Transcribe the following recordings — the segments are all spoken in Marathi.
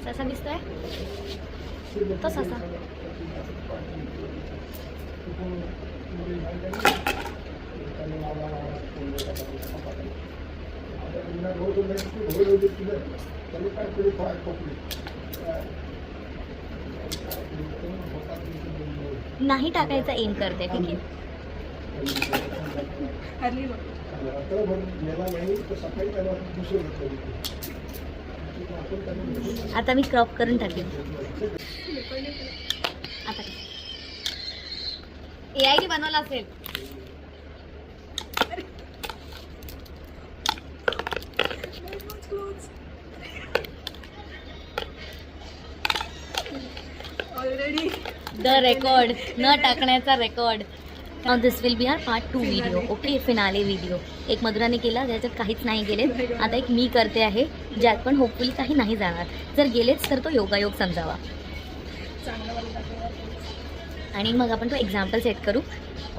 कसा दिसतोय तसा नाही टाकायचा एम करते. ठीक आहे. आता मी क्रॉप करून टाकेन. आता AI बनवला असेल. द रेकॉर्ड न टाकण्याचा record. Now this will be our part 2 video. Okay, finale video. एक मधुराने केला ज्याच्यात काहीच नाही गेले. आता एक मी करते आहे ज्यात पण होपफुली काही नाही जाणार. जर गेलेच तर तो योगायोग समजावा. आणि मग आपण तो एक्झाम्पल सेट करू.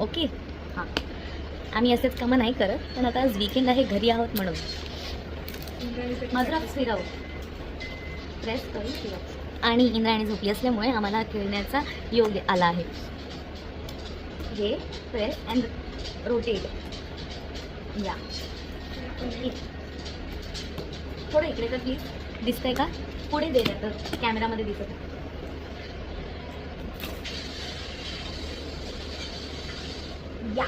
ओके. हां, आम्ही असेच कामं नाही करत, पण आता आज वीकेंड आहे, घरी आहोत म्हणून. मधुरा फिरव, प्रेस करू फिरव. आणि इंद्रायणी झोपली असल्यामुळे आम्हाला खेळण्याचा योग आला आहे. हे प्रेस अँड रोटेट. या थोडं इकडे तर प्लीज. दिसतंय का? पुढे दे तर कॅमेरामध्ये दिसत. या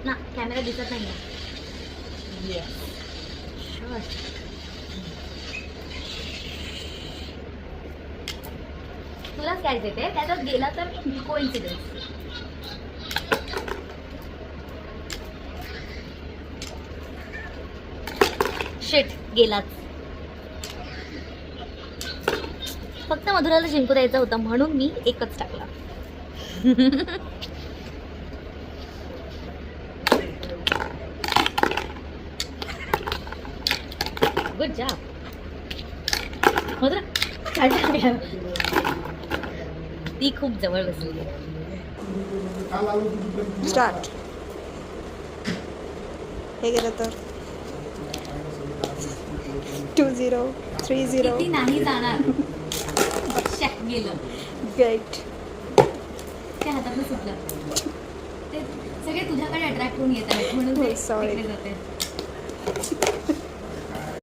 ना, कॅमेरा दिसत नाही आहे. Yes, sure. तुलाच काय देते, त्याच्यात गेला तर कोइन्सिडन्स. शिट, गेलाच. फक्त मधुराला जिंकू द्यायचा होता म्हणून मी एकच टाकला. Good job Madhura. ती खूप जवळ बसली. स्टार्ट. हे गेलं तर 2-0 3-0. ती नाही जाणार. गेलं. ग्रेट. त्या हातातलं सुटलं. ते सगळे तुझ्याकडे अट्रॅक्ट होऊन येत आहेत म्हणून ते Sorry. तिकडे जाते.